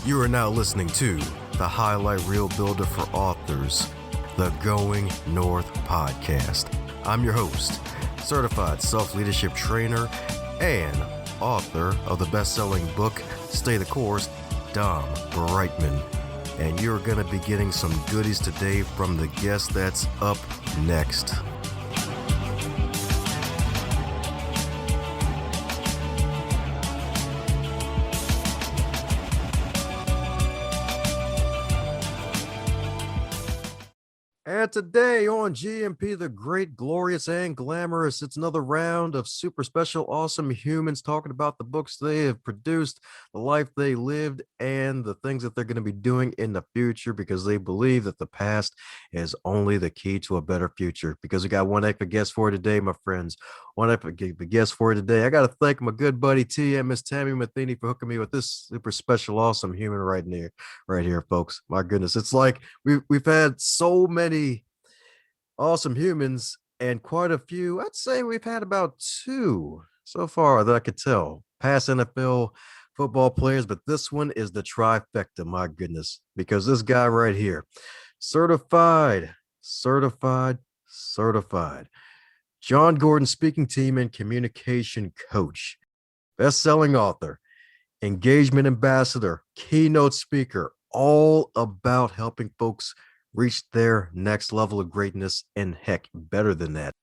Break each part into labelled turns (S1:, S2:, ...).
S1: You are now listening to the highlight reel builder for authors, the Going North podcast. I'm your host, certified self-leadership trainer and author of the best-selling book, Stay the Course, Dom Brightman. And you're going to be getting some goodies today from the guest that's up next. And today on GMP, the great, glorious, and glamorous, it's another round of super special, awesome humans talking about the books they have produced, the life they lived, and the things that they're going to be doing in the future because they believe that the past is only the key to a better future. Because we got one heck of a guest for today, my friends. One heck of a guest for today. I got to thank my good buddy T and Miss Tammy Matheny for hooking me with this super special, awesome human right here, folks. My goodness, it's like we've had so many awesome humans and quite a few. I'd say we've had about two so far that I could tell, past NFL football players, but this one is the trifecta. My goodness, because this guy right here, certified John Gordon speaking team and communication coach, best-selling author, engagement ambassador, keynote speaker, all about helping folks reach their next level of greatness, and heck, better than that,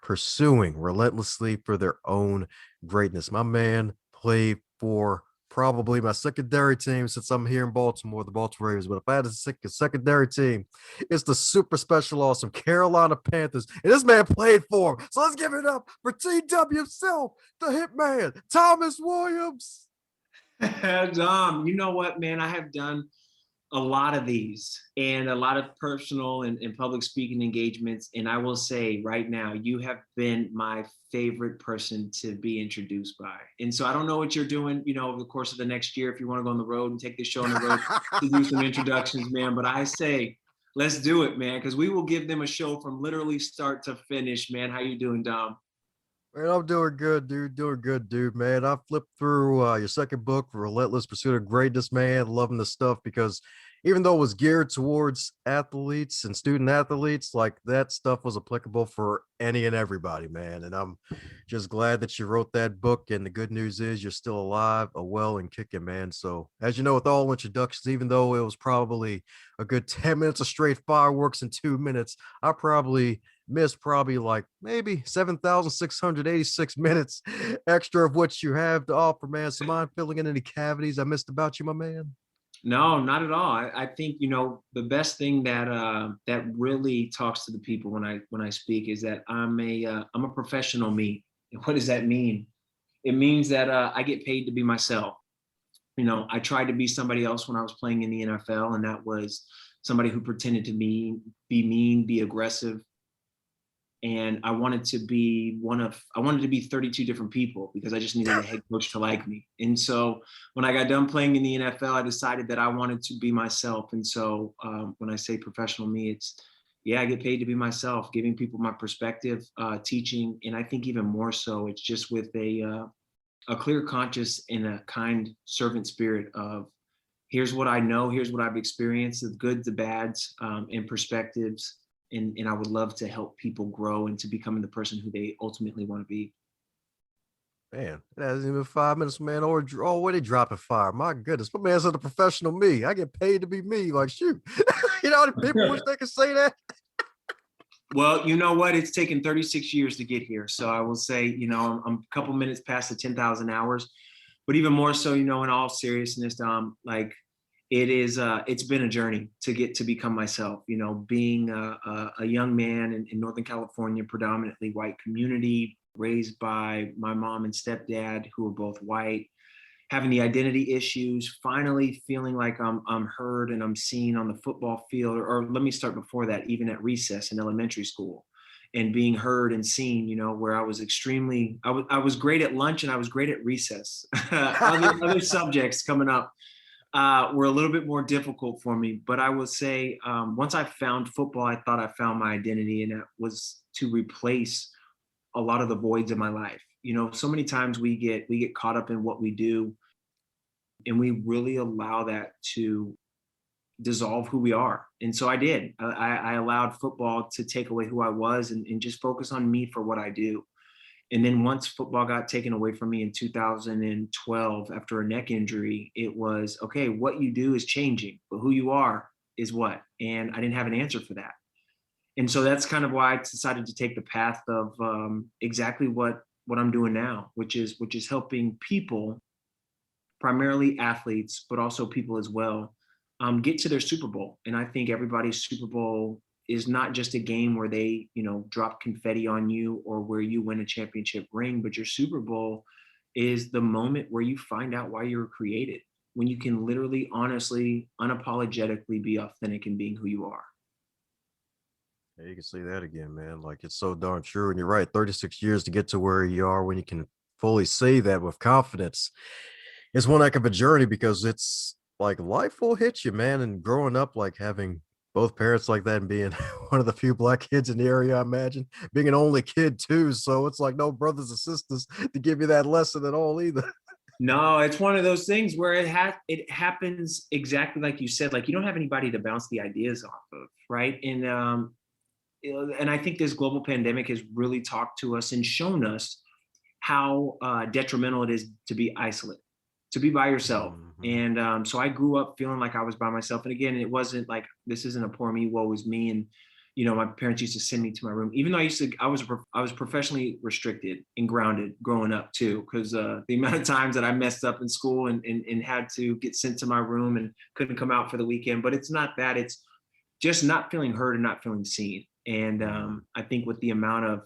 S1: pursuing relentlessly for their own greatness. My man played for probably my secondary team since I'm here in Baltimore, the Baltimore Ravens. But if I had a secondary team, it's the super special, awesome Carolina Panthers. And this man played for them. So let's give it up for TW himself, the hitman, Thomas Williams.
S2: Dom, you know what, man? I have done a lot of these and a lot of personal and public speaking engagements. And I will say right now, you have been my favorite person to be introduced by. And so I don't know what you're doing, over the course of the next year, if you want to go on the road and take this show on the road to do some introductions, man. But I say, let's do it, man, because we will give them a show from literally start to finish, man. How you doing, Dom?
S1: Man, I'm doing good, dude, man. I flipped through your second book, Relentless Pursuit of Greatness, man. Loving the stuff because even though it was geared towards athletes and student athletes, like that stuff was applicable for any and everybody, man. And I'm just glad that you wrote that book. And the good news is you're still alive, well, and kicking, man. So as you know, with all introductions, even though it was probably a good 10 minutes of straight fireworks in 2 minutes, I probably missed like maybe 7,686 minutes extra of what you have to offer, man. So mind filling in any cavities I missed about you, my man?
S2: No, not at all. I think, the best thing that that really talks to the people when I speak is that I'm a professional me. And what does that mean? It means that I get paid to be myself. I tried to be somebody else when I was playing in the NFL, and that was somebody who pretended to be mean, be aggressive. And I wanted to be 32 different people because I just needed a head coach to like me. And so when I got done playing in the NFL, I decided that I wanted to be myself. And so when I say professional me, I get paid to be myself, giving people my perspective, teaching. And I think even more so, it's just with a clear conscience and a kind servant spirit of here's what I know, here's what I've experienced, the goods, the bads, and perspectives. And I would love to help people grow into becoming the person who they ultimately want to be.
S1: Man, it hasn't even 5 minutes, man. Already dropping fire. My goodness, my man's a professional me. I get paid to be me. Like, shoot. You know how many people wish they could say that?
S2: Well, you know what? It's taken 36 years to get here. So I will say, I'm a couple minutes past the 10,000 hours. But even more so, in all seriousness, it's been a journey to get to become myself, being a young man in Northern California, predominantly white community, raised by my mom and stepdad, who are both white, having the identity issues, finally feeling like I'm heard and I'm seen on the football field, or let me start before that, even at recess in elementary school, and being heard and seen, where I was I was great at lunch and I was great at recess. other subjects coming up were a little bit more difficult for me. But I will say, once I found football, I thought I found my identity, and it was to replace a lot of the voids in my life. So many times we get caught up in what we do, and we really allow that to dissolve who we are. And so I did. I allowed football to take away who I was, and just focus on me for what I do. And then once football got taken away from me in 2012 after a neck injury, it was okay, what you do is changing, but who you are is what. And I didn't have an answer for that. And so that's kind of why I decided to take the path of exactly what I'm doing now, which is helping people, primarily athletes, but also people as well, get to their Super Bowl. And I think everybody's Super Bowl is not just a game where they, drop confetti on you or where you win a championship ring, but your Super Bowl is the moment where you find out why you were created, when you can literally, honestly, unapologetically be authentic in being who you are.
S1: Yeah, you can say that again, man. Like it's so darn true. And you're right, 36 years to get to where you are when you can fully say that with confidence. It's one heck of a journey because it's like life will hit you, man. And growing up, like having both parents like that and being one of the few black kids in the area, I imagine being an only kid too. So it's like no brothers and sisters to give you that lesson at all either.
S2: No, it's one of those things where it happens exactly like you said. Like you don't have anybody to bounce the ideas off of, right? And I think this global pandemic has really talked to us and shown us how detrimental it is to be isolate, to be by yourself.
S1: Mhm.
S2: And so I grew up feeling like I was by myself. And again, it wasn't like this isn't a poor me, woe is me. And my parents used to send me to my room, even though I was professionally restricted and grounded growing up too, because the amount of times that I messed up in school and had to get sent to my room and couldn't come out for the weekend. But it's not that; it's just not feeling heard and not feeling seen. And
S1: Mhm.
S2: I think with the amount of,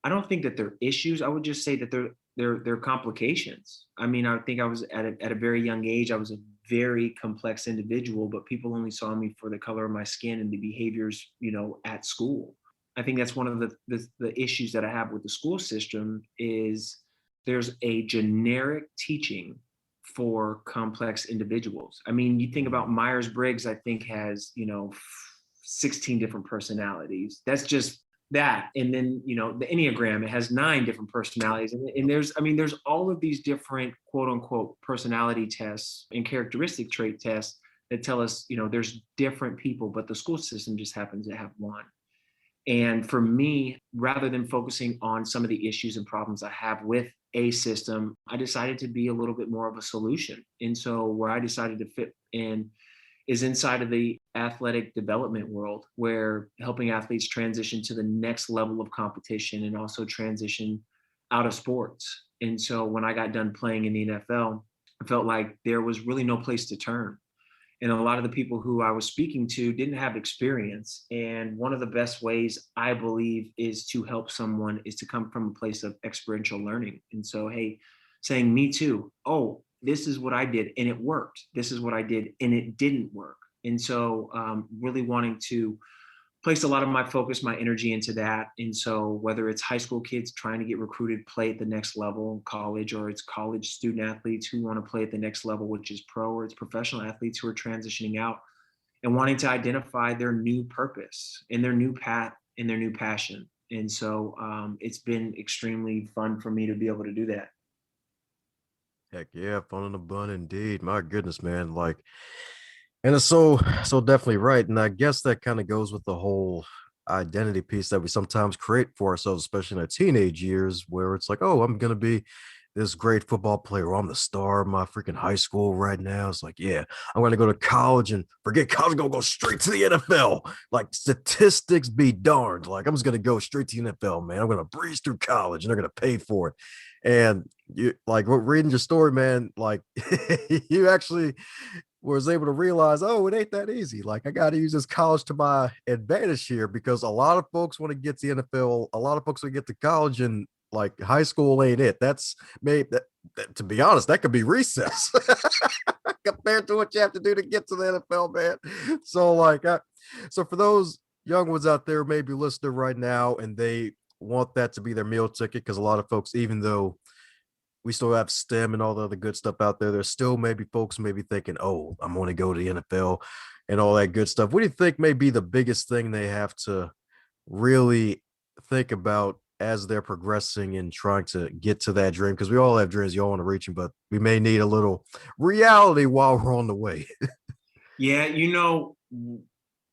S2: I don't think that they're issues. I would just say that they're complications. I mean, I think I was at a very young age. I was a very complex individual, but people only saw me for the color of my skin and the behaviors, at school. I think that's one of the issues that I have with the school system is there's a generic teaching for complex individuals. I mean, you think about
S1: Mhm.
S2: Myers-Briggs, I think has, 16 different personalities. That's just that. And then, the Enneagram, it has 9 different personalities. And
S1: Yep.
S2: there's all of these different quote unquote personality tests and characteristic trait tests that tell us, there's different people, but the school system just happens to have one. And for me, rather than focusing on some of the issues and problems I have with a system, I decided to be a little bit more of a solution. And so where I decided to fit in is inside of the athletic development world, where helping athletes transition to the next level of competition and also transition out of sports. And so when I got done playing in the NFL, I felt like there was really no place to turn. And a lot of the people who I was speaking to didn't have experience. And one of the best ways I believe is to help someone is to come from a place of experiential learning. And so, hey, saying me too, oh, this is what I did and it worked. This is what I did and it didn't work. And so, really wanting to placed a lot of my focus, my energy into that. And so whether it's high school kids trying to get recruited, play at the next level, college, or it's college student athletes who want to play at the next level, which is pro, or it's professional athletes who are transitioning out and wanting to identify their new purpose and their new path and their new passion. And so it's been extremely fun for me to be able to do that.
S1: Heck yeah, fun in the bun indeed. My goodness, man. Like, and it's so definitely right. And I guess that kind of goes with the whole identity piece that we sometimes create for ourselves, especially in our teenage years, where it's like, oh, I'm gonna be this great football player. Or I'm the star of my freaking high school right now. It's like, yeah, I'm gonna go to college and forget college, I'm gonna go straight to the NFL. Like statistics be darned. Like I'm just gonna go straight to the NFL, man. I'm gonna breeze through college and they're gonna pay for it. And you like what reading your story, man, like you actually was able to realize, oh, it ain't that easy. Like I got to use this college to my advantage here because a lot of folks want to get to the NFL. A lot of folks want to get to college and like high school ain't it. That's maybe to be honest, that could be recess compared to what you have to do to get to the NFL, man. So like, so for those young ones out there, maybe listening right now, and they want that to be their meal ticket, because a lot of folks, even though we still have STEM and all the other good stuff out there, there's still maybe folks maybe thinking, oh, I'm going to go to the NFL and all that good stuff. What do you think may be the biggest thing they have to really think about as they're progressing and trying to get to that dream? Because we all have dreams, you all want to reach them, but we may need a little reality while we're on the way.
S2: Yeah,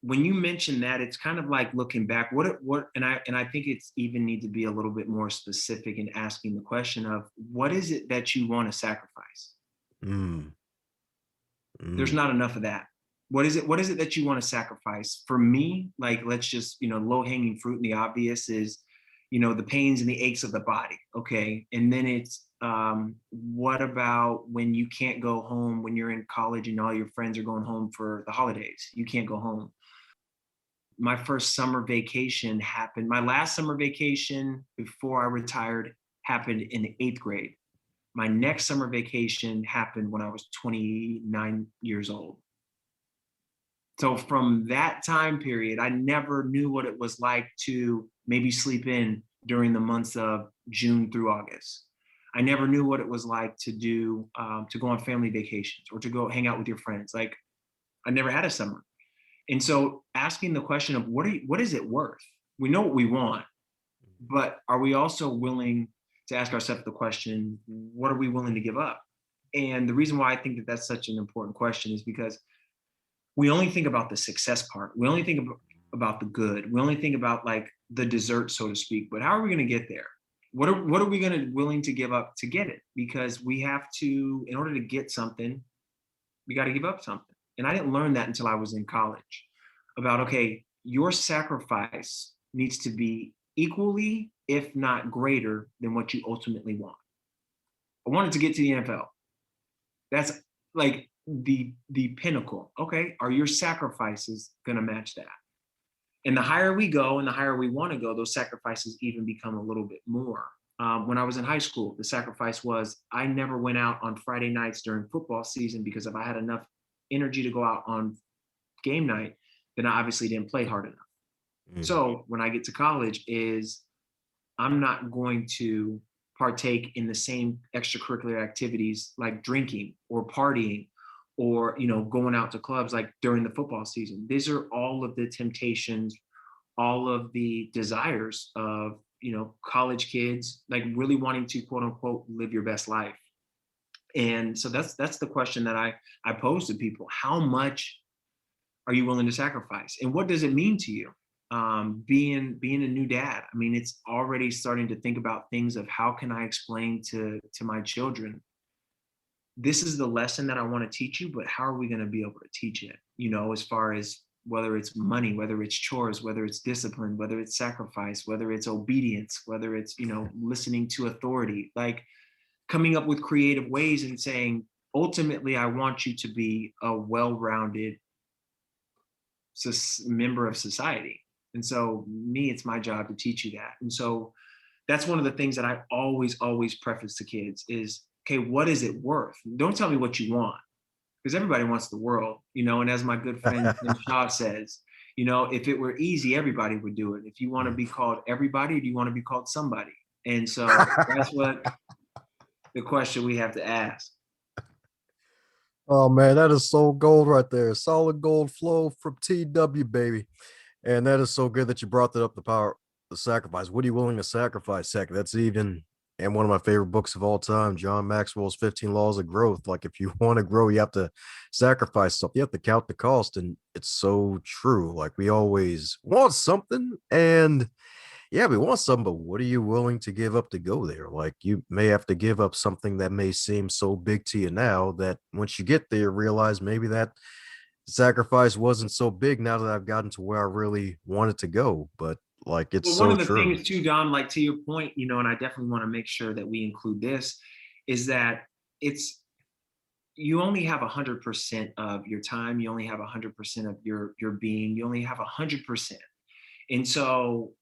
S2: when you mention that, it's kind of like looking back. And I think it's even need to be a little bit more specific in asking the question of what is it that you want to sacrifice?
S1: Mm,
S2: There's
S1: mm,
S2: not enough of that. What is it that you want to sacrifice? For me, like let's just, low hanging fruit and the obvious is, the pains and the aches of the body. Okay. And then it's what about when you can't go home when you're in college and all your friends are going home for the holidays? You can't go home. My first summer vacation happened. My last summer vacation before I retired happened in the 8th grade. My next summer vacation happened when I was 29 years old. So from that time period, I never knew what it was like to maybe sleep in during the months of June through August. I never knew what it was like to do to go on family vacations or to go hang out with your friends. Like I never had a summer. And so asking the question of what is it worth? We know what we want, but are we also willing to ask ourselves the question, what are we willing to give up? And the reason why I think that that's such an important question is because we only think about the success part. We only think about the good. We only think about like the dessert, so to speak. But how are we going to get there? What are we going to willing to give up to get it? Because we have to, in order to get something, we got to give up something. And I didn't learn that until I was in college. About okay, your sacrifice needs to be equally, if not greater, than what you ultimately want. I wanted to get to the NFL. That's like the pinnacle. Okay, are your sacrifices going to match that? And the higher we go and the higher we want to go, those sacrifices even become a little bit more. When I was in high school, the sacrifice was I never went out on Friday nights during football season because if I had enough energy to go out on game night, then I obviously didn't play hard enough.
S1: mm.
S2: So when I get to college, is I'm not going to partake in the same extracurricular activities like drinking or partying or going out to clubs like during the football season. These are all of the temptations, all of the desires of college kids like really wanting to quote unquote live your best life. And so that's the question that I pose to people. How much are you willing to sacrifice? And what does it mean to you? Being a new dad. I mean, it's already starting to think about things of how can I explain to my children, this is the lesson that I want to teach you, but how are we going to be able to teach it? As far as whether it's money, whether it's chores, whether it's discipline, whether it's sacrifice, whether it's obedience, whether it's, listening to authority, like coming up with creative ways and saying, ultimately, I want you to be a well-rounded member of society. And so me, it's my job to teach you that. And so that's one of the things that I always preface to kids is, okay, what is it worth? Don't tell me what you want because everybody wants the world, and as my good friend Tim Shaw says, if it were easy, everybody would do it. If you want to be called everybody, do you want to be called somebody? And so that's what the question we have to ask.
S1: Oh man, that is so gold right there. Solid gold flow from TW, baby. And that is so good that you brought that up, the power, the sacrifice. What are you willing to sacrifice? Heck, that's even and one of my favorite books of all time, John Maxwell's 15 Laws of Growth. Like if you want to grow, you have to sacrifice something. You have to count the cost. And it's so true. Like we always want something and yeah, we want something, but what are you willing to give up to go there? Like you may have to give up something that may seem so big to you now that once you get there, realize maybe that sacrifice wasn't so big now that I've gotten to where I really wanted to go. But like it's
S2: Well, one
S1: so
S2: of the
S1: true.
S2: things too, Dom, like to your point, and I definitely want to make sure that we include this, is that it's you only have 100% of your time, you only have 100% of your being, you only have 100%. And so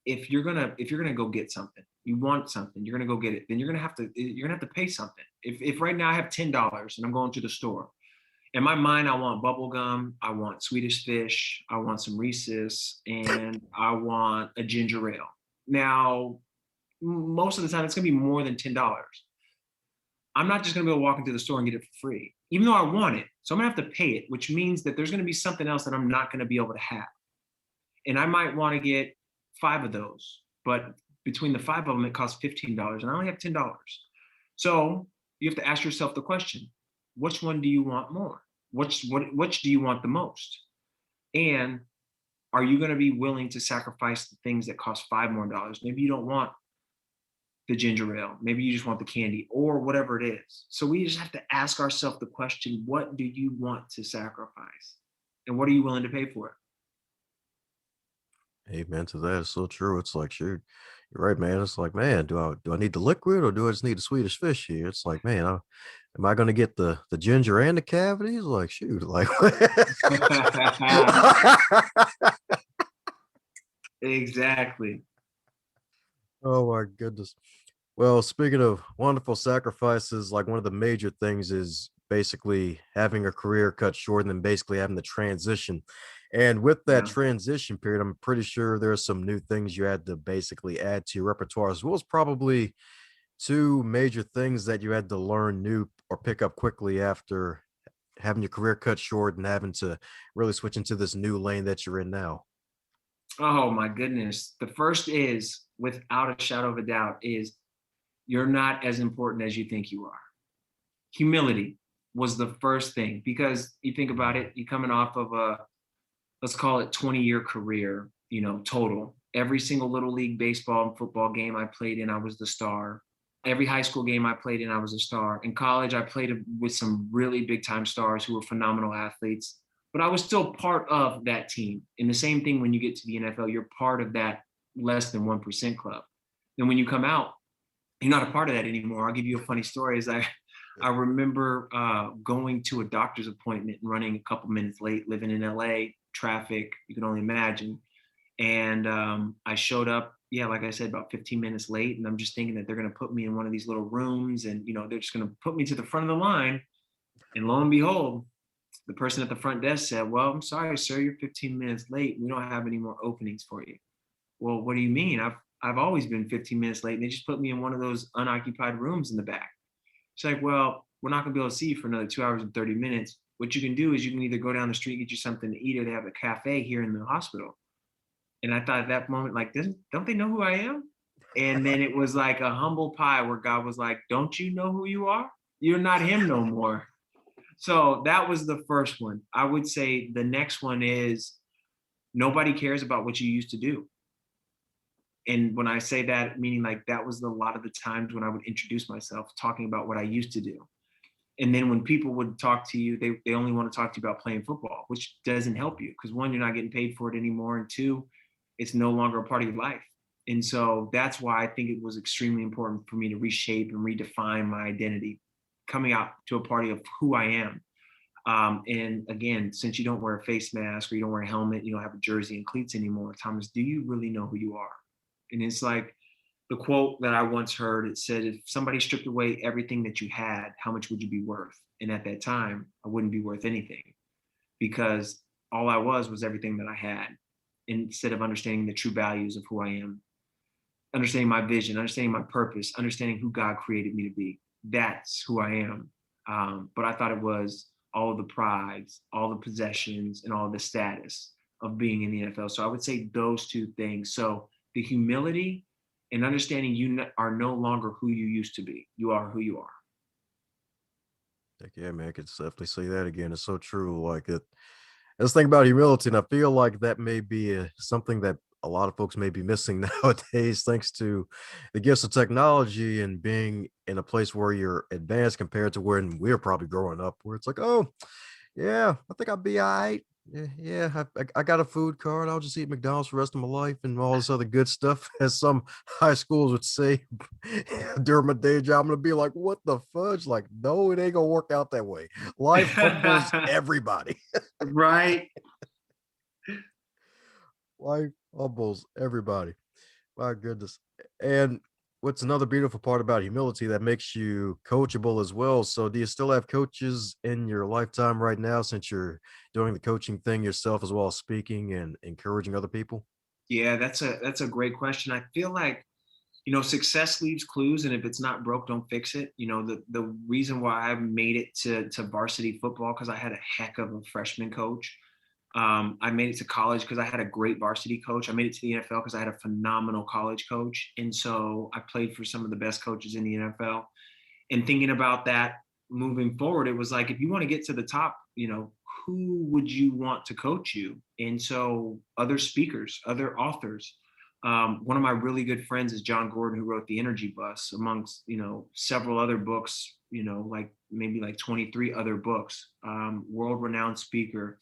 S2: if you're gonna go get something, you want something, you're gonna go get it, then you're gonna have to pay something. If right now I have $10 and I'm going to the store, in my mind, I want bubble gum, I want Swedish fish, I want some Reese's, and I want a ginger ale. Now, most of the time, it's gonna be more than $10. I'm not just gonna be able to walk into the store and get it for free, even though I want it. So I'm gonna have to pay it, which means that there's gonna be something else that I'm not gonna be able to have. And I might want to get 5 of those. but between the five of them, it costs $15, and I only have $10. So you have to ask yourself the question: which one do you want more? Which do you want the most? And are you going to be willing to sacrifice the things that cost $5 more? Maybe you don't want the ginger ale. Maybe you just want the candy or whatever it is. So we just have to ask ourselves the question: what do you want to sacrifice? And what are you willing to pay for it?
S1: Amen to that. It's so true. It's like, shoot, you're right, man. It's like, man, do I need the liquid or do I just need the Swedish fish here? It's like, man, am I gonna get the ginger and the cavities? Like, shoot, like
S2: Exactly.
S1: oh my goodness. Well, speaking of wonderful sacrifices, like one of the major things is basically having a career cut short and then basically having the transition. And with that
S2: Yeah.
S1: transition period, I'm pretty sure there's some new things you had to basically add to your repertoire, as well as probably two major things that you had to learn new or pick up quickly after having your career cut short and having to really switch into this new lane that you're in now.
S2: Oh my goodness. The first is, without a shadow of a doubt, is you're not as important as you think you are. Humility was the first thing, because you think about it, you're coming off of a, let's call it 20-year career, total. Every single little league baseball and football game I played in, I was the star. Every high school game I played in, I was a star. In college, I played with some really big time stars who were phenomenal athletes, but I was still part of that team. And the same thing when you get to the NFL, you're part of that less than 1% club. Then when you come out, you're not a part of that anymore. I'll give you a funny story. I remember going to a doctor's appointment and running a couple minutes late, living in LA, traffic, you can only imagine. And I showed up, yeah, like I said, about 15 minutes late. And I'm just thinking that they're going to put me in one of these little rooms and, they're just going to put me to the front of the line. And lo and behold, the person at the front desk said, "Well, I'm sorry, sir, you're 15 minutes late. We don't have any more openings for you." Well, what do you mean? I've always been 15 minutes late. And they just put me in one of those unoccupied rooms in the back. It's like, well, we're not going to be able to see you for another 2 hours and 30 minutes. What you can do is you can either go down the street, get you something to eat, or they have a cafe here in the hospital. And I thought at that moment, like, don't they know who I am? And then it was like a humble pie where God was like, don't you know who you are? You're not him no more. So that was the first one. I would say the next one is nobody cares about what you used to do. And when I say that, meaning like that was a lot of the times when I would introduce myself talking about what I used to do. And then when people would talk to you, they only want to talk to you about playing football, which doesn't help you because one, you're not getting paid for it anymore. And two, it's no longer a part of your life. And so that's why I think it was extremely important for me to reshape and redefine my identity, coming out to a party of who I am. And again, since you don't wear a face mask or you don't wear a helmet, you don't have a jersey and cleats anymore, Thomas, do you really know who you are? And it's like the quote that I once heard, it said, if somebody stripped away everything that you had, how much would you be worth? And at that time, I wouldn't be worth anything because all I was everything that I had. Instead of understanding the true values of who I am, understanding my vision, understanding my purpose, understanding who God created me to be. That's who I am. But I thought it was all of the prides, all the possessions, and all the status of being in the NFL. So I would say those two things. So the humility and understanding you are no longer who you used to be. You are who you are.
S1: Heck yeah, man, I could definitely say that again. It's so true. Like it. Let's think about humility, and I feel like that may be something that a lot of folks may be missing nowadays, thanks to the gifts of technology and being in a place where you're advanced compared to when we're probably growing up, where it's like, oh, yeah, I think I'll be all right. Yeah, yeah, I got a food card. I'll just eat McDonald's for the rest of my life and all this other good stuff, as some high schools would say during my day job. I'm gonna be like, what the fudge? Like, no, it ain't gonna work out that way. Life humbles everybody.
S2: Right.
S1: Life humbles everybody. My goodness. And what's another beautiful part about humility that makes you coachable as well? So, do you still have coaches in your lifetime right now since you're doing the coaching thing yourself as well as speaking and encouraging other people?
S2: Yeah, that's a great question. I feel like success leaves clues, and if it's not broke, don't fix it. The reason why I made it to varsity football because I had a heck of a freshman coach. I made it to college because I had a great varsity coach. I made it to the NFL because I had a phenomenal college coach. And so I played for some of the best coaches in the NFL. And thinking about that moving forward, it was like, if you want to get to the top, who would you want to coach you? And so other speakers, other authors. One of my really good friends is John Gordon, who wrote The Energy Bus, amongst, several other books, like maybe like 23 other books. World renowned speaker,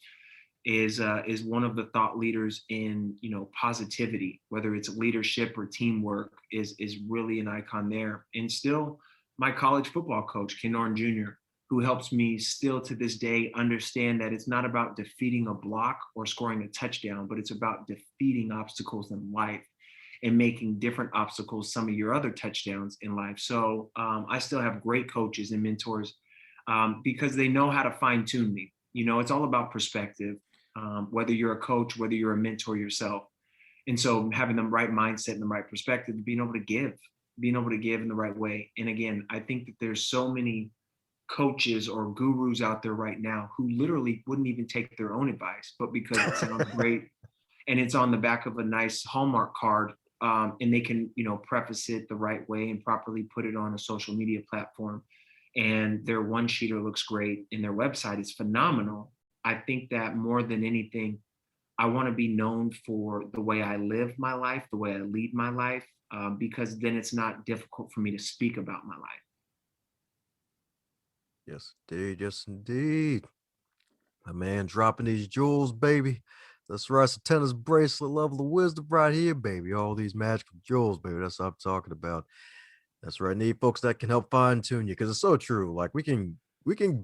S2: is one of the thought leaders in positivity, whether it's leadership or teamwork, is really an icon there. And still my college football coach, Ken Norton Jr., who helps me still to this day understand that it's not about defeating a block or scoring a touchdown, but it's about defeating obstacles in life and making different obstacles some of your other touchdowns in life. So I still have great coaches and mentors, because they know how to fine tune me. It's all about perspective, whether you're a coach, whether you're a mentor yourself. And so having the right mindset and the right perspective, being able to give in the right way. And again, I think that there's so many coaches or gurus out there right now who literally wouldn't even take their own advice, but because it sounds great and it's on the back of a nice Hallmark card, and they can, preface it the right way and properly put it on a social media platform, and their one sheeter looks great and their website is phenomenal. I think that more than anything, I want to be known for the way I live my life, the way I lead my life, because then it's not difficult for me to speak about my life.
S1: Yes, indeed. Yes, indeed. My man dropping these jewels, baby. That's right. It's a tennis bracelet level of wisdom right here, baby. All these magical jewels, baby. That's what I'm talking about. That's right. Need folks that can help fine tune you because it's so true. Like we can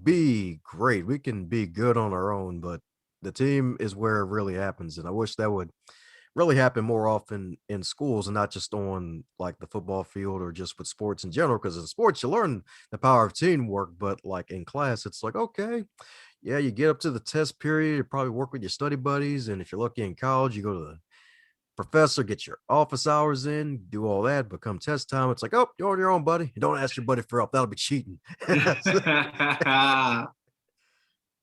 S1: be great. We can be good on our own, but the team is where it really happens. And I wish that would really happen more often in schools and not just on like the football field or just with sports in general. Because in sports, you learn the power of teamwork, but like in class, it's like, okay, yeah, you get up to the test period, you probably work with your study buddies. And if you're lucky in college, you go to the professor, get your office hours in, do all that, but come test time, it's like, oh, you're on your own, buddy. And don't ask your buddy for help. That'll be cheating. Yeah,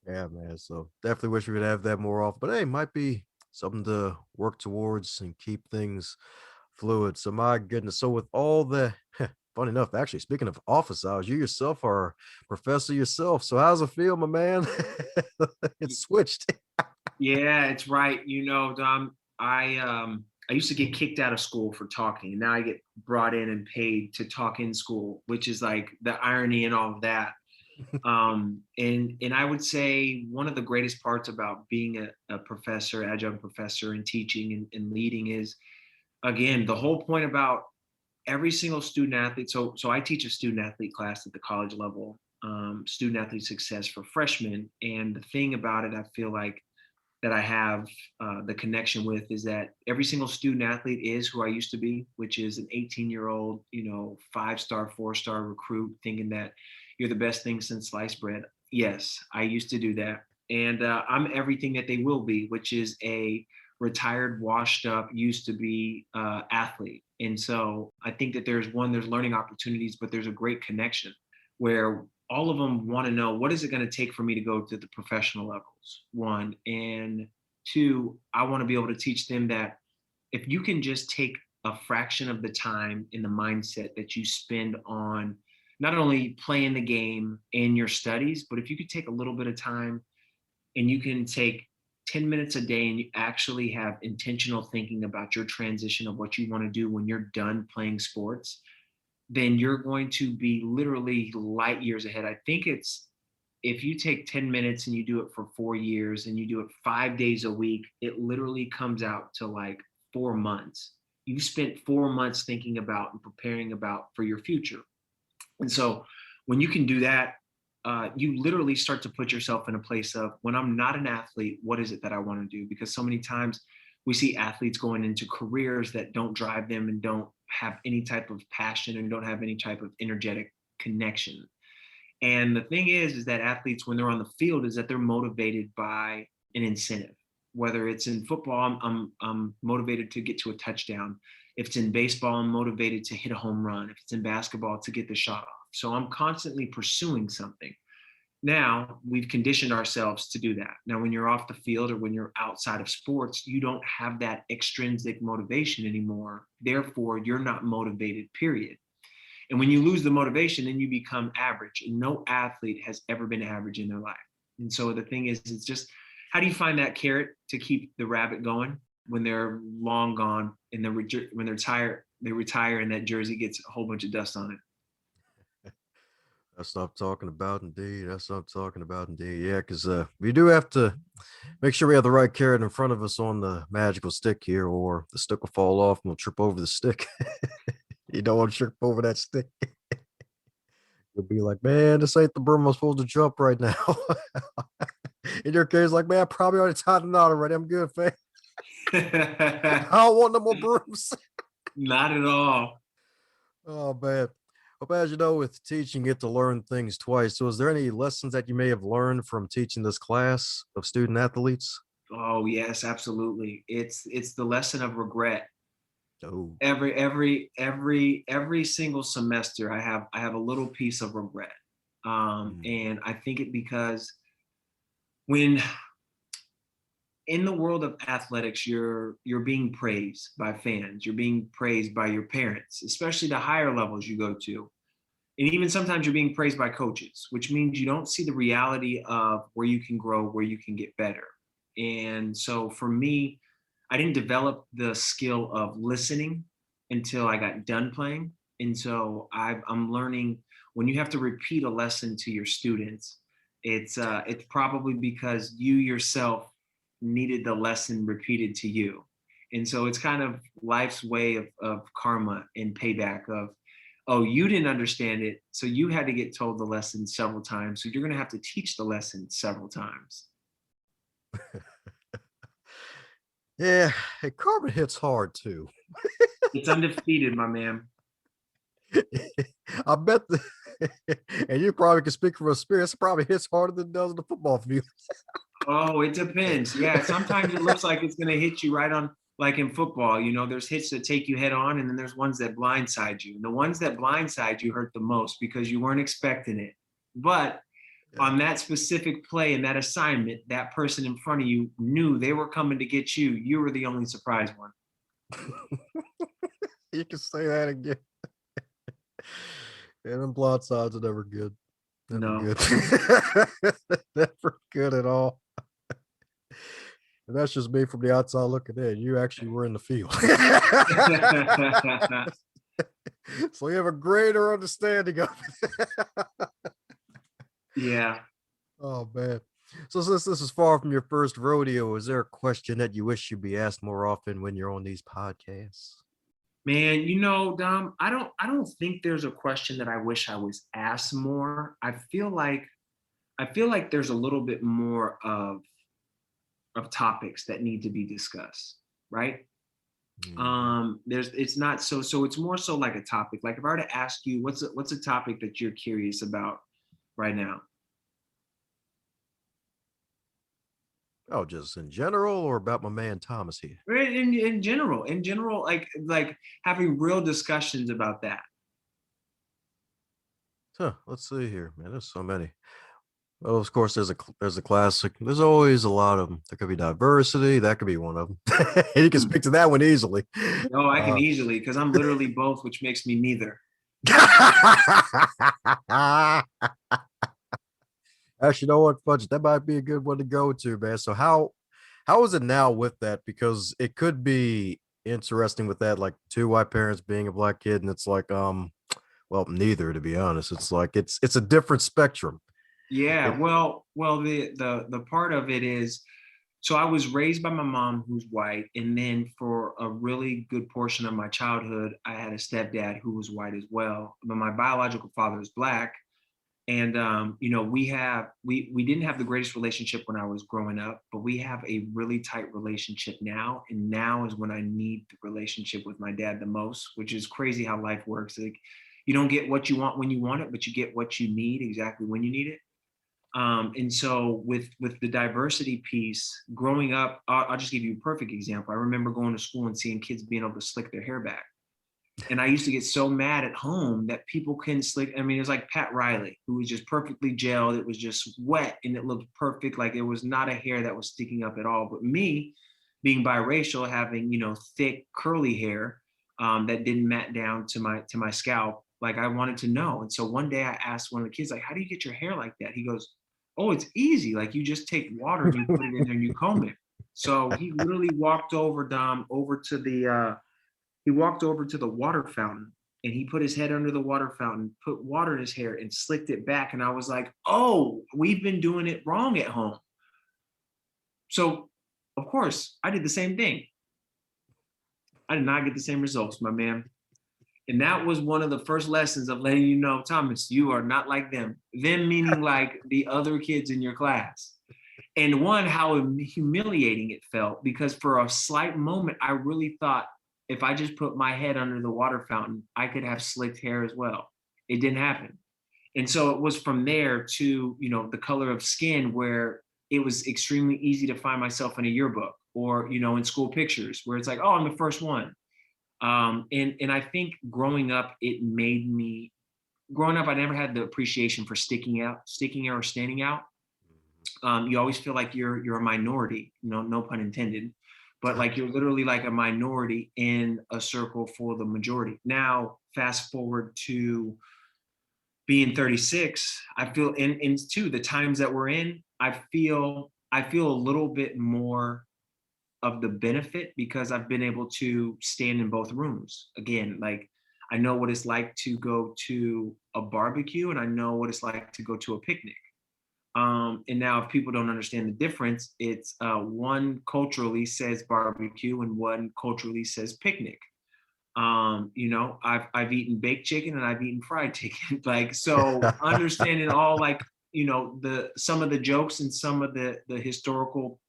S1: man. So definitely wish we could have that more often. But hey, might be something to work towards and keep things fluid. So my goodness. So with all the funny enough, actually, speaking of office hours, you yourself are a professor yourself. So how's it feel, my man? It's switched.
S2: Yeah, it's right. Dom, I used to get kicked out of school for talking, and now I get brought in and paid to talk in school, which is like the irony and all of that. And I would say one of the greatest parts about being a professor, adjunct professor, and teaching and leading is, again, the whole point about every single student athlete. So I teach a student athlete class at the college level, student athlete success for freshmen. And the thing about it, I feel like that I have the connection with is that every single student athlete is who I used to be, which is an 18-year-old, five-star, four-star recruit thinking that you're the best thing since sliced bread. Yes, I used to do that. And I'm everything that they will be, which is a retired, washed up, used to be athlete. And so I think that there's learning opportunities, but there's a great connection where all of them want to know, what is it going to take for me to go to the professional levels? One. And two, I want to be able to teach them that if you can just take a fraction of the time in the mindset that you spend on not only playing the game and your studies, but if you could take a little bit of time and you can take 10 minutes a day and you actually have intentional thinking about your transition of what you want to do when you're done playing sports, then you're going to be literally light years ahead. I think it's, if you take 10 minutes and you do it for 4 years and you do it 5 days a week, it literally comes out to like 4 months. You spent 4 months thinking about and preparing about for your future. And so when you can do that, you literally start to put yourself in a place of, when I'm not an athlete, what is it that I want to do? Because so many times we see athletes going into careers that don't drive them and don't have any type of passion and don't have any type of energetic connection. And the thing is that athletes, when they're on the field, is that they're motivated by an incentive. Whether it's in football, I'm motivated to get to a touchdown. If it's in baseball, I'm motivated to hit a home run. If it's in basketball, to get the shot off. So I'm constantly pursuing something. Now we've conditioned ourselves to do that. Now, when you're off the field or when you're outside of sports, you don't have that extrinsic motivation anymore. Therefore, you're not motivated, period. And when you lose the motivation, then you become average. And no athlete has ever been average in their life. And so the thing is, it's just how do you find that carrot to keep the rabbit going when they're long gone and when they're tired, they retire and that jersey gets a whole bunch of dust on it.
S1: That's what I'm talking about, indeed. That's what I'm talking about, indeed. Yeah, because we do have to make sure we have the right carrot in front of us on the magical stick here, or the stick will fall off and we'll trip over the stick. You don't want to trip over that stick. You'll be like, man, this ain't the broom I'm supposed to jump right now. In your case, like, man, I probably already tied the knot already. I'm good, fam. I don't want no more brooms.
S2: Not at all.
S1: Oh, man. Well, as you know, with teaching, you get to learn things twice. So, is there any lessons that you may have learned from teaching this class of student athletes?
S2: Oh yes, absolutely. It's the lesson of regret.
S1: Oh,
S2: Every single semester I have a little piece of regret.
S1: mm,
S2: And I think it because when in the world of athletics, you're being praised by fans, you're being praised by your parents, especially the higher levels you go to. And even sometimes you're being praised by coaches, which means you don't see the reality of where you can grow, where you can get better. And so for me, I didn't develop the skill of listening until I got done playing. And so I'm learning when you have to repeat a lesson to your students, it's probably because you yourself needed the lesson repeated to you. And so it's kind of life's way of karma and payback of, oh, you didn't understand it. So you had to get told the lesson several times. So you're going to have to teach the lesson several times.
S1: yeah. Hey, carbon hits hard too.
S2: It's undefeated, my man.
S1: I bet the, and you probably can speak from experience. It probably hits harder than it does in the football field.
S2: Oh, it depends. Yeah, sometimes it looks like it's going to hit you right on, like in football. There's hits that take you head on, and then there's ones that blindside you. And the ones that blindside you hurt the most because you weren't expecting it. But
S1: Yeah.
S2: on that specific play and that assignment, that person in front of you knew they were coming to get you. You were the only surprise one.
S1: You can say that again. And them broadsides are never good. Never
S2: No.
S1: good. Never good at all. And that's just me from the outside looking in. You actually were in the field. So you have a greater understanding of it.
S2: Yeah.
S1: Oh man. So since this is far from your first rodeo, is there a question that you wish you'd be asked more often when you're on these podcasts?
S2: Man, Dom, I don't think there's a question that I wish I was asked more. I feel like there's a little bit more of topics that need to be discussed, right?
S1: Mhm.
S2: There's it's not so it's more so like a topic. Like if I were to ask you what's a topic that you're curious about right now?
S1: Oh, just in general or about my man Thomas here?
S2: In general, like having real discussions about that.
S1: Huh, let's see here, man. There's so many. Well, of course, there's a classic. There's always a lot of them. There could be diversity. That could be one of them. You can speak to that one easily.
S2: No, I can
S1: Uh,
S2: easily because I'm literally both, which makes me neither.
S1: Actually, you know what, Fudge? That might be a good one to go to, man. So how is it now with that? Because it could be interesting with that, like two white parents being a black kid, and it's like, well, neither, to be honest. It's like it's a different spectrum.
S2: Yeah,
S1: It
S2: well, the part of it is, so I was raised by my mom who's white, and then for a really good portion of my childhood, I had a stepdad who was white as well. But my biological father is black, and we didn't have the greatest relationship when I was growing up, but we have a really tight relationship now. And now is when I need the relationship with my dad the most, which is crazy how life works. Like you don't get what you want when you want it, but you get what you need exactly when you need it. And so with the diversity piece, growing up, I'll just give you a perfect example. I remember going to school and seeing kids being able to slick their hair back. And I used to get so mad at home that people couldn't slick. I mean, it was like Pat Riley, who was just perfectly gelled. It was just wet and it looked perfect. Like there was not a hair that was sticking up at all. But me, being biracial, having, you know, thick curly hair that didn't mat down to my scalp, like I wanted to know. And so one day I asked one of the kids, like, how do you get your hair like that? He goes, oh, it's easy. Like you just take water and you put it in there and you comb it. So he literally walked over, Dom, over to the he walked over to the water fountain and he put his head under the water fountain, put water in his hair and slicked it back. And I was like, oh, we've been doing it wrong at home. So, of course, I did the same thing. I did not get the same results, my man. And that was one of the first lessons of letting you know, Thomas, you are not like them. Them meaning like the other kids in your class. And one, how humiliating it felt, because for a slight moment, I really thought if I just put my head under the water fountain, I could have slicked hair as well. It didn't happen. And so it was from there to, you know, the color of skin, where it was extremely easy to find myself in a yearbook or, you know, in school pictures where it's like, oh, I'm the first one. And I think growing up, it made me, growing up, I never had the appreciation for sticking out or standing out. You always feel like you're a minority, no pun intended, but like you're literally like a minority in a circle for the majority. Now, fast forward to being 36, I feel in too the times that we're in, I feel a little bit more of the benefit because I've been able to stand in both rooms. Again, like I know what it's like to go to a barbecue and I know what it's like to go to a picnic. And now, if people don't understand the difference, it's one culturally says barbecue and one culturally says picnic. You know, I've eaten baked chicken and I've eaten fried chicken. Like, so understanding all like, you know, the some of the jokes and some of the historical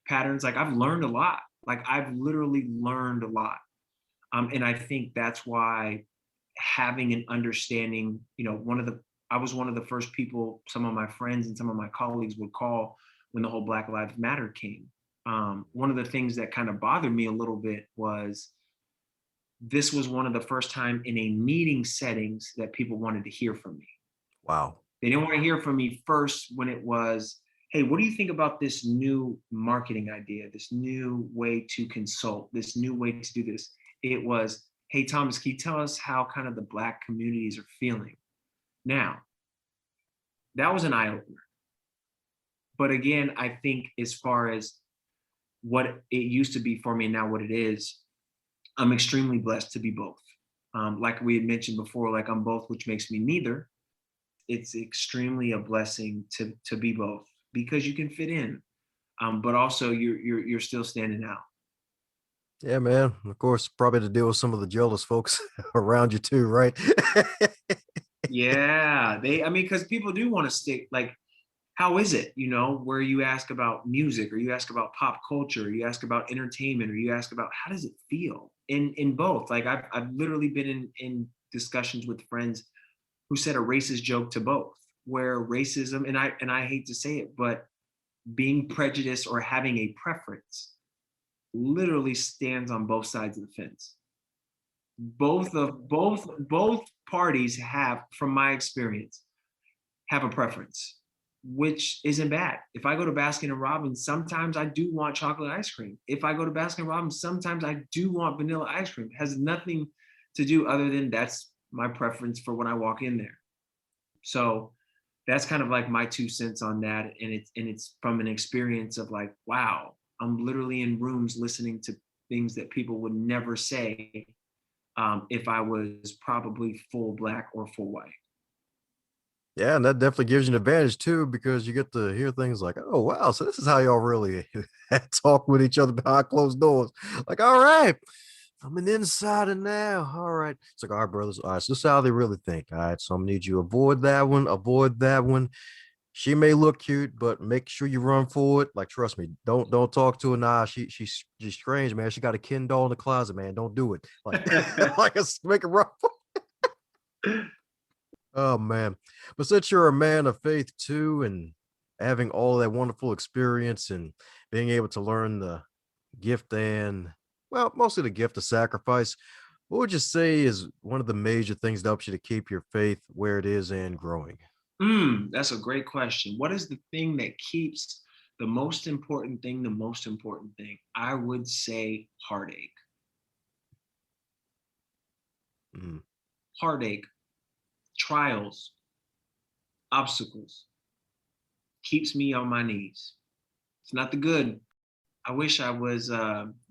S2: patterns, like I've learned a lot. Like I've literally learned a lot. And I think that's why having an understanding, you know, I was one of the first people some of my friends and some of my colleagues would call when the whole Black Lives Matter came. One of the things that kind of bothered me a little bit was this was one of the first time in a meeting settings that people wanted to hear from me.
S1: Wow.
S2: They didn't want to hear from me first when it was, hey, what do you think about this new marketing idea, this new way to consult, this new way to do this? It was, hey, Thomas, can you tell us how kind of the Black communities are feeling? Now, that was an eye opener. But again, I think as far as what it used to be for me and now what it is, I'm extremely blessed to be both. Like we had mentioned before, like I'm both, which makes me neither. It's extremely a blessing to be both because you can fit in, but also you're still standing out.
S1: Yeah, man. Of course, probably to deal with some of the jealous folks around you too, right?
S2: Yeah, I mean, because people do want to stick. Like, how is it? You know, where you ask about music, or you ask about pop culture, or you ask about entertainment, or you ask about how does it feel in both. Like, I've literally been in discussions with friends who said a racist joke to both, where racism, and I hate to say it, but being prejudiced or having a preference literally stands on both sides of the fence. Both parties have, from my experience, have a preference, which isn't bad. If I go to Baskin and Robbins, sometimes I do want chocolate ice cream. If I go to Baskin and Robbins, sometimes I do want vanilla ice cream. It has nothing to do other than that's my preference for when I walk in there. So that's kind of like my 2 cents on that. And it's from an experience of like, wow, I'm literally in rooms listening to things that people would never say if I was probably full Black or full white.
S1: Yeah, and that definitely gives you an advantage too, because you get to hear things like, "Oh, wow, so this is how y'all really talk with each other behind closed doors." Like, all right, I'm an insider now. All right. It's like, all right, brothers. All right, so this is how they really think. All right, so I'm gonna need you to avoid that one, avoid that one. She may look cute, but make sure you run for it. Like, trust me, don't talk to her. Nah, she's strange, man. She got a Ken doll in the closet, man. Don't do it. Like, like, make it rough. Oh man. But since you're a man of faith too, and having all that wonderful experience and being able to learn the gift and, well, mostly the gift of sacrifice, What would you say is one of the major things that helps you to keep your faith where it is and growing?
S2: That's a great question. What is the thing that keeps the most important thing the most important thing? I would say heartache.
S1: Mm.
S2: Heartache, trials, obstacles keeps me on my knees. It's not the good. I wish I was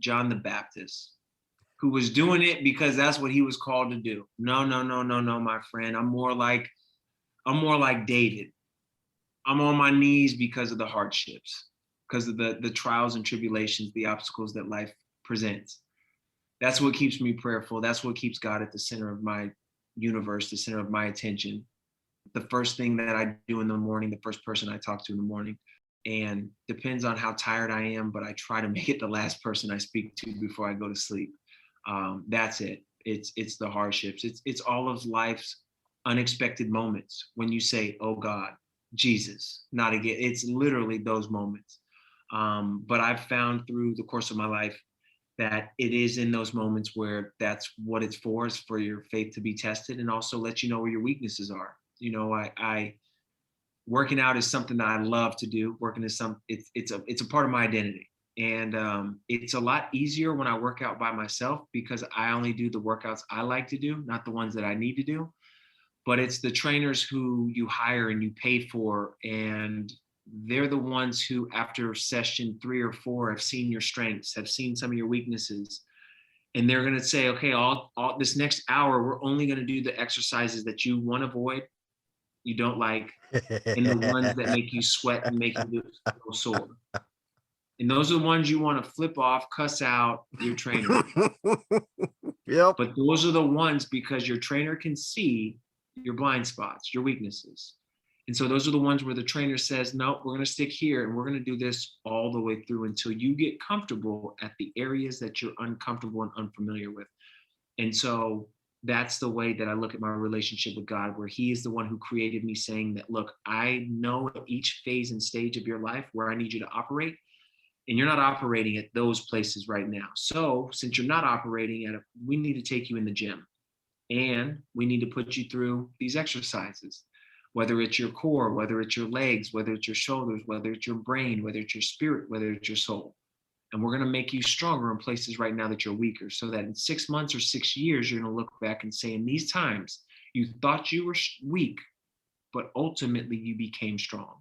S2: John the Baptist, who was doing it because that's what he was called to do. No, no, no, no, no, my friend. I'm more like David. I'm on my knees because of the hardships, because of the trials and tribulations, the obstacles that life presents. That's what keeps me prayerful. That's what keeps God at the center of my universe, the center of my attention. The first thing that I do in the morning, the first person I talk to in the morning, and depends on how tired I am, but I try to make it the last person I speak to before I go to sleep. That's it. It's the hardships. It's all of life's unexpected moments when you say, "Oh God, Jesus, not again." It's literally those moments. But I've found through the course of my life that it is in those moments where that's what it's for, is for your faith to be tested and also let you know where your weaknesses are. I working out is something that I love to do. Working is it's a part of my identity. And it's a lot easier when I work out by myself because I only do the workouts I like to do, not the ones that I need to do. But it's the trainers who you hire and you pay for, and they're the ones who, after session 3 or 4, have seen your strengths, have seen some of your weaknesses, and they're going to say, okay, all this next hour, we're only going to do the exercises that you want to avoid, you don't like, and the ones that make you sweat and make you feel sore. And those are the ones you want to flip off, cuss out your trainer.
S1: Yep.
S2: But those are the ones because your trainer can see your blind spots, your weaknesses. And so those are the ones where the trainer says, no, we're going to stick here and we're going to do this all the way through until you get comfortable at the areas that you're uncomfortable and unfamiliar with. And so that's the way that I look at my relationship with God, where He is the one who created me, saying that, look, I know at each phase and stage of your life where I need you to operate, and you're not operating at those places right now. So since you're not operating at it, we need to take you in the gym, and we need to put you through these exercises, whether it's your core, whether it's your legs, whether it's your shoulders, whether it's your brain, whether it's your spirit, whether it's your soul. And we're going to make you stronger in places right now that you're weaker, so that in 6 months or 6 years, you're going to look back and say, in these times, you thought you were weak, but ultimately you became strong.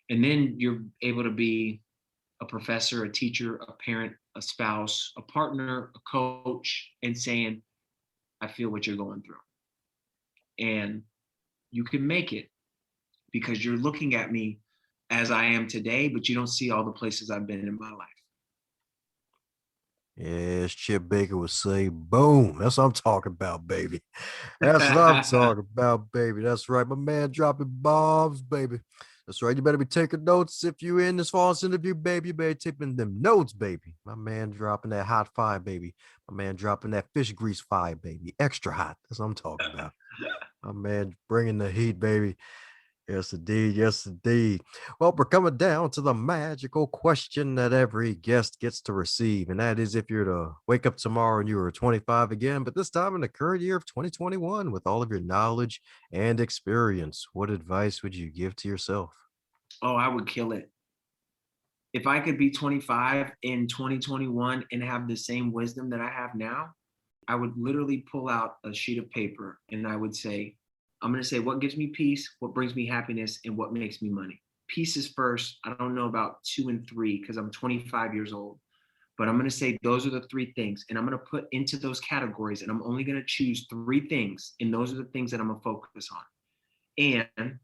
S2: And then you're able to be a professor, a teacher, a parent, a spouse, a partner, a coach, and saying, I feel what you're going through. And you can make it because you're looking at me as I am today, but you don't see all the places I've been in my life.
S1: Yes, Chip Baker would say, boom. That's what I'm talking about, baby. That's what I'm talking about, baby. That's right. My man dropping bombs, baby. That's right. You better be taking notes if you in this false interview, baby. You better taking them notes, baby. My man dropping that hot fire, baby. My man dropping that fish grease fire, baby. Extra hot. That's what I'm talking about. My man bringing the heat, baby. Yes, indeed. Yes, indeed. Well, we're coming down to the magical question that every guest gets to receive. And that is, if you're to wake up tomorrow and you were 25 again, but this time in the current year of 2021, with all of your knowledge and experience, what advice would you give to yourself?
S2: Oh, I would kill it. If I could be 25 in 2021 and have the same wisdom that I have now, I would literally pull out a sheet of paper and I would say, I'm going to say what gives me peace, what brings me happiness, and what makes me money. Peace is first. I don't know about 2 and 3 because I'm 25 years old, but I'm going to say those are the 3 things. And I'm going to put into those categories, and I'm only going to choose 3 things. And those are the things that I'm going to focus on. And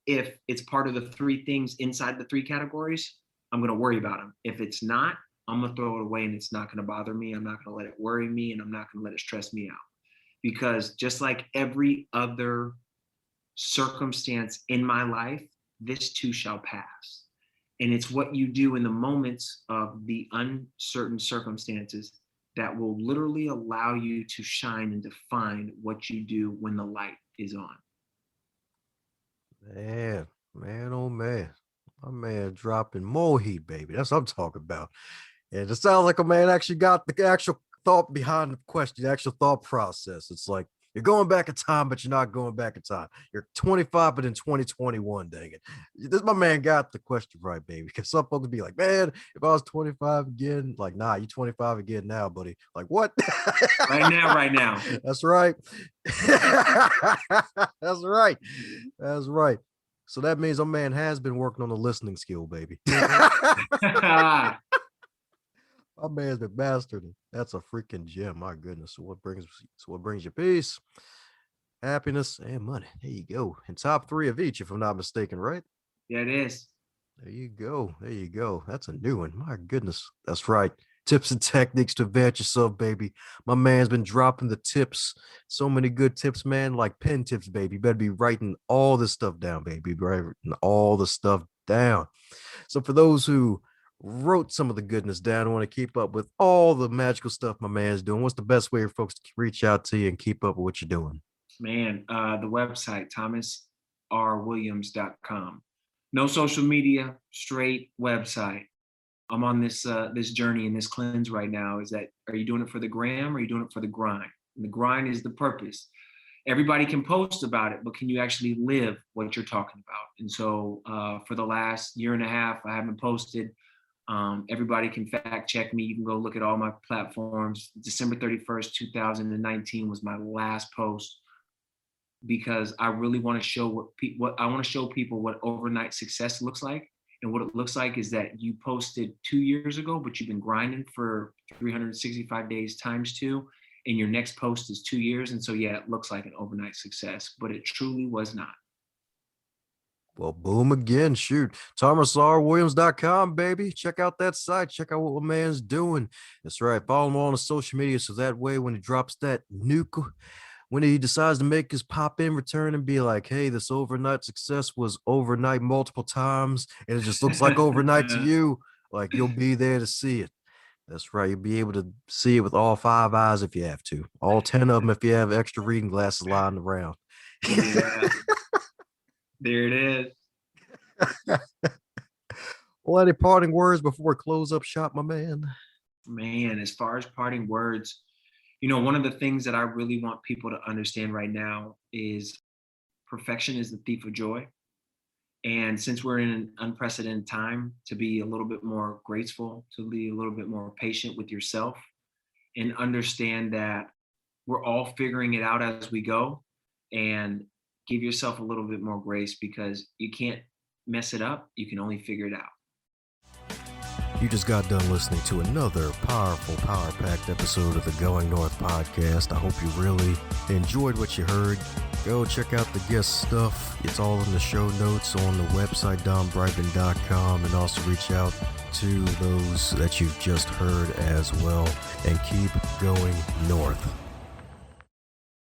S2: if it's part of the 3 things inside the 3 categories, I'm going to worry about them. If it's not, I'm going to throw it away and it's not going to bother me. I'm not going to let it worry me, and I'm not going to let it stress me out. Because just like every other circumstance in my life, this too shall pass. And it's what you do in the moments of the uncertain circumstances that will literally allow you to shine and define what you do when the light is on.
S1: Man, man, oh man. My man dropping more heat, baby. That's what I'm talking about. And it sounds like a man actually got the actual thought behind the question, the actual thought process. It's like you're going back in time, but you're not going back in time. You're 25, but in 2021, dang it. This my man got the question right, baby. Because some folks be like, man, if I was 25 again, like, nah, you 25 again now, buddy. Like, what?
S2: Right now, right now.
S1: That's right. That's right. That's right. So that means our man has been working on the listening skill, baby. My man's been mastered it. That's a freaking gem. My goodness. So what brings you peace, happiness, and money? There you go. And top three of each, if I'm not mistaken, right?
S2: Yeah, it is.
S1: There you go. There you go. That's a new one. My goodness. That's right. Tips and techniques to advance yourself, baby. My man's been dropping the tips. So many good tips, man. Like pen tips, baby. You better be writing all this stuff down, baby. Writing all the stuff down. So for those who wrote some of the goodness down, want to keep up with all the magical stuff my man's doing, what's the best way for folks to reach out to you and keep up with what you're doing?
S2: Man, the website, thomasrwilliams.com. No social media, straight website. I'm on this journey and this cleanse right now. Is that, are you doing it for the gram or are you doing it for the grind? And the grind is the purpose. Everybody can post about it, but can you actually live what you're talking about? And so for the last year and a half, I haven't posted. Everybody can fact check me. You can go look at all my platforms. December 31st, 2019 was my last post, because I really want to show what I want to show people what overnight success looks like. And what it looks like is that you posted 2 years ago, but you've been grinding for 365 days times 2, and your next post is 2 years. And so, yeah, it looks like an overnight success, but it truly was not.
S1: Well, boom again. Shoot. ThomasRWilliams.com, baby. Check out that site. Check out what my man's doing. That's right. Follow him on the social media so that way when he drops that nuke, when he decides to make his pop-in return and be like, hey, this overnight success was overnight multiple times, and it just looks like overnight to you, like you'll be there to see it. That's right. You'll be able to see it with all 5 eyes if you have to. All 10 of them if you have extra reading glasses lying around.
S2: Yeah. There it is.
S1: Well, any parting words before we close up shop, my man?
S2: Man, as far as parting words, one of the things that I really want people to understand right now is perfection is the thief of joy. And since we're in an unprecedented time, to be a little bit more graceful, to be a little bit more patient with yourself, and understand that we're all figuring it out as we go, and give yourself a little bit more grace, because you can't mess it up. You can only figure it out.
S1: You just got done listening to another powerful, power-packed episode of the Going North podcast. I hope you really enjoyed what you heard. Go check out the guest stuff. It's all in the show notes on the website, donbrightman.com, and also reach out to those that you've just heard as well. And keep going north.